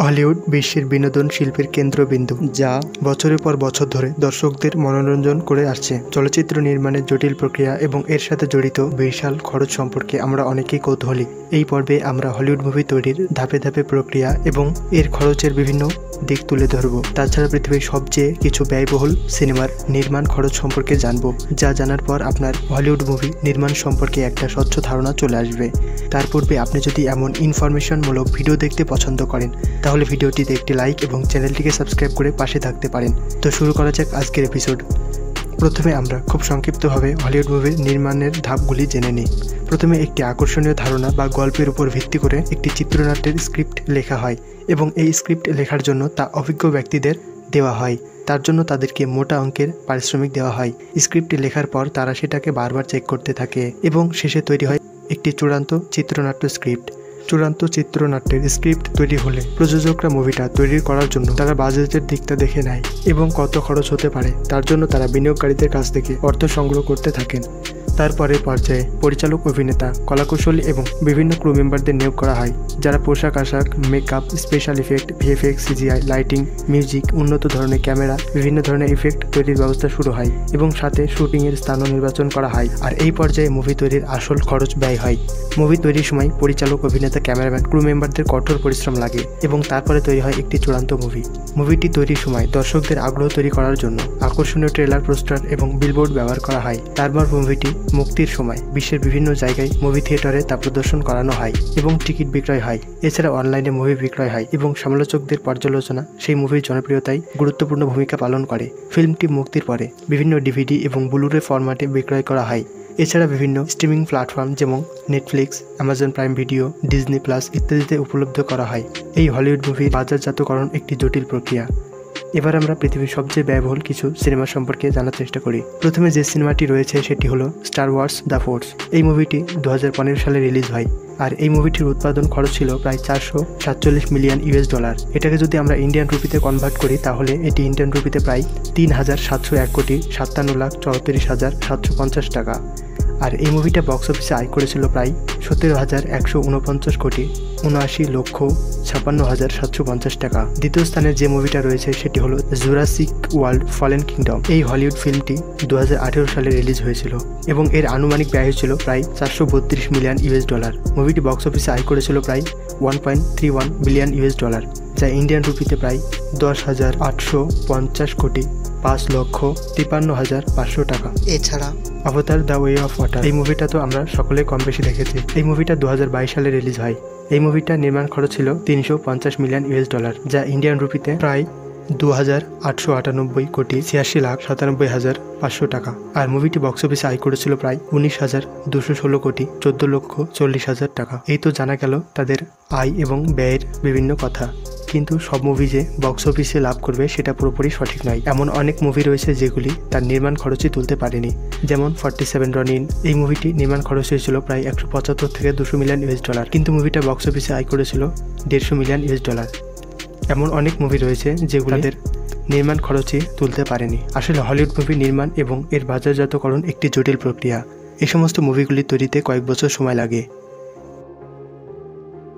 Hollywood বিশ্বের বিনোদন শিল্পের কেন্দ্রবিন্দু, যা বছরের পর বছর ধরে দর্শকদের মনোরঞ্জন করে আসছে। চলচ্চিত্র নির্মাণের জটিল প্রক্রিয়া এবং এর সাথে জড়িত বিশাল খরচ সম্পর্কে আমরা অনেকেই কৌতূহলী। এই পর্বে আমরা হলিউড মুভি তৈরির ধাপে ধাপে প্রক্রিয়া এবং এর খরচের বিভিন্ন দিক তুলে ধরব। তাছাড়া পৃথিবীর সবচেয়ে কিছু ব্যয়বহুল সিনেমার নির্মাণ খরচ সম্পর্কে জানব, যা জানার পর আপনার হলিউড মুভি নির্মাণ সম্পর্কে একটা স্বচ্ছ ধারণা চলে আসবে। তার পূর্বে আপনি যদি এমন ইনফরমেশনমূলক ভিডিও দেখতে পছন্দ করেন, তাহলে ভিডিওটিতে একটি লাইক এবং চ্যানেলটিকে সাবস্ক্রাইব করে পাশে থাকতে পারেন। তো শুরু করা যাক আজকের এপিসোড। প্রথমে আমরা খুব সংক্ষিপ্তভাবে হলিউড মুভির নির্মাণের ধাপগুলি জেনে নিই। প্রথমে একটি আকর্ষণীয় ধারণা বা গল্পের উপর ভিত্তি করে একটি চিত্রনাট্যের স্ক্রিপ্ট লেখা হয় এবং এই স্ক্রিপ্ট লেখার জন্য তা অভিজ্ঞ ব্যক্তিদের দেওয়া হয়। তার জন্য তাদেরকে মোটা অঙ্কের পারিশ্রমিক দেওয়া হয়। স্ক্রিপ্ট লেখার পর তারা সেটাকে বারবার চেক করতে থাকে এবং শেষে তৈরি হয় একটি চূড়ান্ত চিত্রনাট্য স্ক্রিপ্ট। চূড়ান্ত চিত্রনাট্যের স্ক্রিপ্ট তৈরি হলে প্রযোজকরা মুভিটা তৈরি করার জন্য তারা বাজেটের দিকটা দেখে নেয় এবং কত খরচ হতে পারে তার জন্য তারা বিনিয়োগকারীদের কাছ থেকে অর্থ সংগ্রহ করতে থাকেন। তারপরের পর্যায়ে পরিচালক, অভিনেতা, কলাকুশলী এবং বিভিন্ন ক্রু মেম্বারদের নিয়োগ করা হয়, যারা পোশাক আশাক, makeup, special effect, VFX, CGI, lighting, music, উন্নত ধরনের ক্যামেরা, বিভিন্ন ধরনের ইফেক্ট তৈরির ব্যবস্থা শুরু হয় এবং সাথে শুটিংয়ের স্থানও নির্বাচন করা হয়। আর এই পর্যায়ে মুভি তৈরির আসল খরচ ব্যয় হয়। মুভি তৈরির সময় পরিচালক, অভিনেতা, ক্যামেরাম্যান, ক্রু মেম্বারদের কঠোর পরিশ্রম লাগে এবং তারপরে তৈরি হয় একটি চূড়ান্ত মুভি। মুভিটি তৈরির সময় দর্শকদের আগ্রহ তৈরি করার জন্য আকর্ষণীয় ট্রেলার, পোস্টার এবং বিলবোর্ড ব্যবহার করা হয়। তারপর মুভিটি মুক্তির সময় বিশ্বের বিভিন্ন জায়গায় মুভি থিয়েটারে তা প্রদর্শন করানো হয় এবং টিকিট বিক্রয় হয়। এছাড়া অনলাইনে মুভি বিক্রয় হয় এবং সমালোচকদের পর্যালোচনা সেই মুভির জনপ্রিয়তায় গুরুত্বপূর্ণ ভূমিকা পালন করে। ফিল্মটি মুক্তির পরে বিভিন্ন ডিভিডি এবং ব্লুরে ফরম্যাটে বিক্রয় করা হয়। এছাড়া বিভিন্ন স্ট্রিমিং প্ল্যাটফর্ম যেমন Netflix, Amazon prime video, Disney plus ইত্যাদিতে উপলব্ধ করা হয়। এই হলিউড মুভির বাজারজাতকরণ একটি জটিল প্রক্রিয়া। এবার আমরা পৃথিবীর সবচেয়ে ব্যয়বহুল কিছু সিনেমা সম্পর্কে জানার চেষ্টা করি। প্রথমে যে সিনেমাটি রয়েছে সেটি হলো স্টার ওয়ার্স দ্য ফোর্স। এই মুভিটি 2015 সালে রিলিজ হয় আর এই মুভিটির উৎপাদন খরচ ছিল প্রায় $447 মিলিয়ন। এটাকে যদি আমরা ইন্ডিয়ান রুপিতে কনভার্ট করি তাহলে এটি ইন্ডিয়ান রুপিতে প্রায় 3,701,57,750 টাকা। আর এই মুভিটা বক্স অফিসে আয় করেছিল প্রায় 17,149 কোটি 79,56,750 টাকা। দ্বিতীয় স্থানে যে মুভিটা রয়েছে সেটি হলো জুরাসিক ওয়ার্ল্ড ফলেন কিংডম। এই হলিউড ফিল্মটি 2018 সালে রিলিজ হয়েছিল এবং এর আনুমানিক ব্যয় হয়েছিল প্রায় $432 মিলিয়ন। মুভিটি বক্স অফিসে আয় করেছিল প্রায় $1.31 বিলিয়ন, যা ইন্ডিয়ান রুপিতে প্রায় 10,850 কোটি 5,53,500 টাকা। এছাড়া অবতার দ্য ওয়ে অফ ওয়াটার, এই মুভিটা তো আমরা সকলে কম বেশি দেখেছি। এই মুভিটা 2022 সালে রিলিজ হয়। এই মুভিটার নির্মাণ খরচ ছিল $350 মিলিয়ন, যা ইন্ডিয়ান রুপিতে প্রায় 2,898 কোটি 86,97,500 টাকা। আর মুভিটি বক্স অফিসে আয় করেছিল প্রায় 19,216 কোটি 14,40,000 টাকা। এই তো জানা গেল তাদের আয় এবং ব্যয়ের বিভিন্ন কথা। কিন্তু সব মুভি যে বক্স অফিসে লাভ করবে সেটা পুরোপুরি সঠিক নয়। এমন অনেক মুভি রয়েছে যেগুলি তার নির্মাণ খরচই তুলতে পারেনি, যেমন 47 রনিন। এই মুভিটি নির্মাণ খরচ হয়েছিল প্রায় 175 থেকে 200 মিলিয়ন, কিন্তু মুভিটা বক্স অফিসে আয় করেছিল $150 মিলিয়ন। এমন অনেক মুভি রয়েছে যেগুলি তাদের নির্মাণ খরচই তুলতে পারেনি। আসলে হলিউড মুভি নির্মাণ এবং এর বাজারজাতকরণ একটি জটিল প্রক্রিয়া। এই সমস্ত মুভিগুলি তৈরিতে কয়েক বছর সময় লাগে।